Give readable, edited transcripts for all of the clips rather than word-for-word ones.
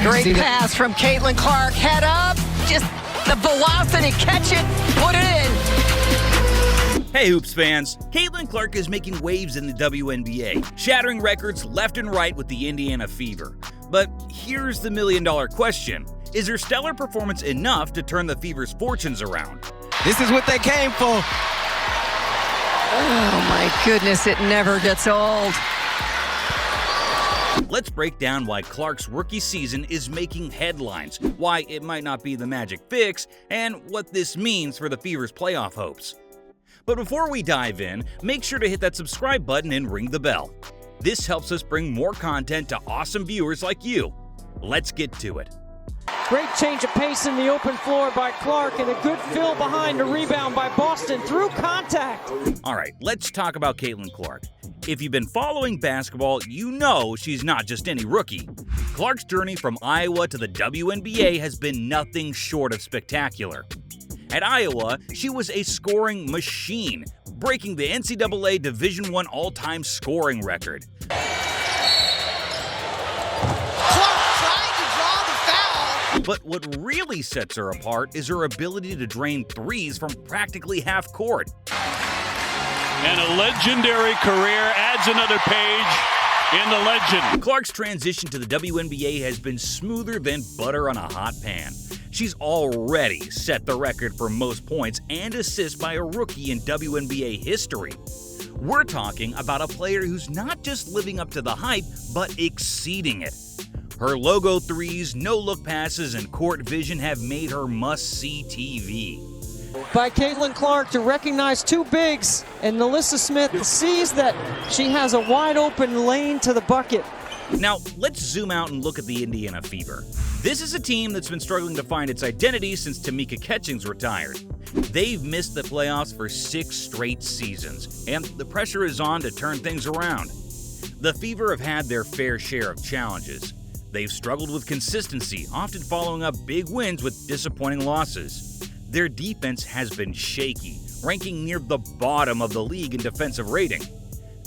Great pass from Caitlin Clark. Head up. Just the velocity. Catch it. Put it in. Hey Hoops fans, Caitlin Clark is making waves in the WNBA, shattering records left and right with the Indiana Fever. But here's the million-dollar question. Is her stellar performance enough to turn the Fever's fortunes around? This is what they came for. Oh my goodness, it never gets old. Let's break down why Clark's rookie season is making headlines, why it might not be the magic fix, and what this means for the Fever's playoff hopes. But before we dive in, make sure to hit that subscribe button and ring the bell. This helps us bring more content to awesome viewers like you. Let's get to it. Great change of pace in the open floor by Clark and a good fill behind a rebound by Boston through contact. All right, let's talk about Caitlin Clark. If you've been following basketball, you know she's not just any rookie. Clark's journey from Iowa to the WNBA has been nothing short of spectacular. At Iowa, she was a scoring machine, breaking the NCAA Division I all-time scoring record. Clark trying to draw the foul. But what really sets her apart is her ability to drain threes from practically half court. And a legendary career adds another page in the legend. Clark's transition to the WNBA has been smoother than butter on a hot pan. She's already set the record for most points and assists by a rookie in WNBA history. We're talking about a player who's not just living up to the hype, but exceeding it. Her logo threes, no-look passes, and court vision have made her must-see TV. By Caitlin Clark to recognize two bigs, and Melissa Smith sees that she has a wide open lane to the bucket. Now, let's zoom out and look at the Indiana Fever. This is a team that's been struggling to find its identity since Tamika Catchings retired. They've missed the playoffs for 6 straight seasons, and the pressure is on to turn things around. The Fever have had their fair share of challenges. They've struggled with consistency, often following up big wins with disappointing losses. Their defense has been shaky, ranking near the bottom of the league in defensive rating.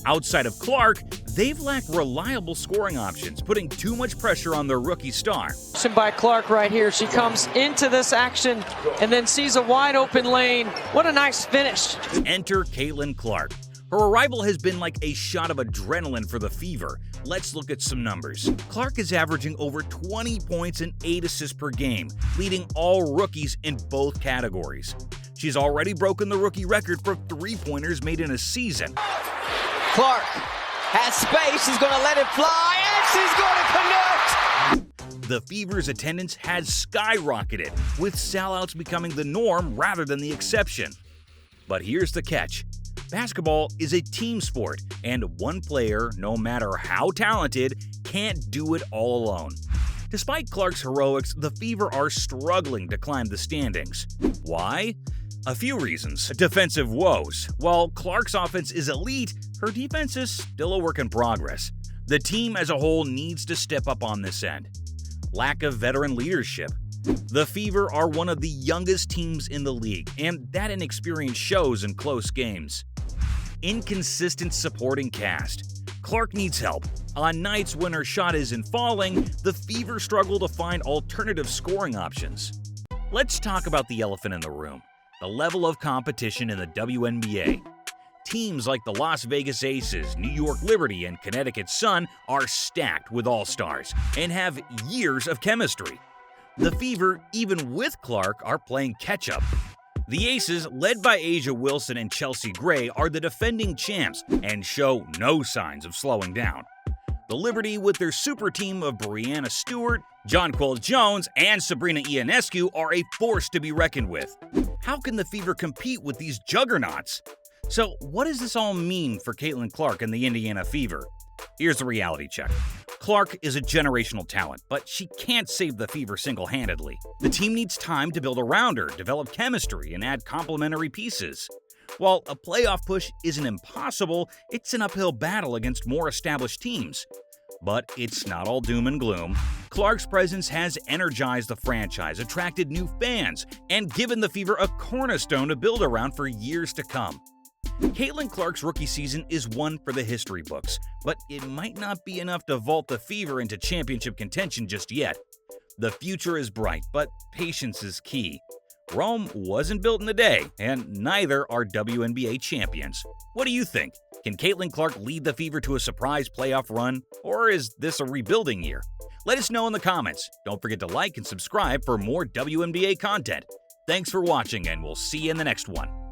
Outside of Clark, they've lacked reliable scoring options, putting too much pressure on their rookie star. By Clark right here. She comes into this action and then sees a wide open lane. What a nice finish. Enter Caitlin Clark. Her arrival has been like a shot of adrenaline for the Fever. Let's look at some numbers. Clark is averaging over 20 points and 8 assists per game, leading all rookies in both categories. She's already broken the rookie record for three-pointers made in a season. Clark has space. She's going to let it fly, and she's going to connect. The Fever's attendance has skyrocketed, with sellouts becoming the norm rather than the exception. But here's the catch. Basketball is a team sport, and one player, no matter how talented, can't do it all alone. Despite Clark's heroics, the Fever are struggling to climb the standings. Why? A few reasons. Defensive woes. While Clark's offense is elite, her defense is still a work in progress. The team as a whole needs to step up on this end. Lack of veteran leadership. The Fever are one of the youngest teams in the league, and that inexperience shows in close games. Inconsistent supporting cast. Clark needs help. On nights when her shot isn't falling, the Fever struggle to find alternative scoring options. Let's talk about the elephant in the room, the level of competition in the WNBA. Teams like the Las Vegas Aces, New York Liberty, and Connecticut Sun are stacked with all-stars and have years of chemistry. The Fever, even with Clark, are playing catch-up. The Aces, led by Asia Wilson and Chelsea Gray, are the defending champs and show no signs of slowing down. The Liberty, with their super team of Brianna Stewart, Jonquel Jones, and Sabrina Ionescu, are a force to be reckoned with. How can the Fever compete with these juggernauts? So what does this all mean for Caitlin Clark and the Indiana Fever? Here's the reality check. Clark is a generational talent, but she can't save the Fever single-handedly. The team needs time to build around her, develop chemistry, and add complementary pieces. While a playoff push isn't impossible, it's an uphill battle against more established teams. But it's not all doom and gloom. Clark's presence has energized the franchise, attracted new fans, and given the Fever a cornerstone to build around for years to come. Caitlin Clark's rookie season is one for the history books, but it might not be enough to vault the Fever into championship contention just yet. The future is bright, but patience is key. Rome wasn't built in a day, and neither are WNBA champions. What do you think? Can Caitlin Clark lead the Fever to a surprise playoff run, or is this a rebuilding year? Let us know in the comments. Don't forget to like and subscribe for more WNBA content. Thanks for watching, and we'll see you in the next one.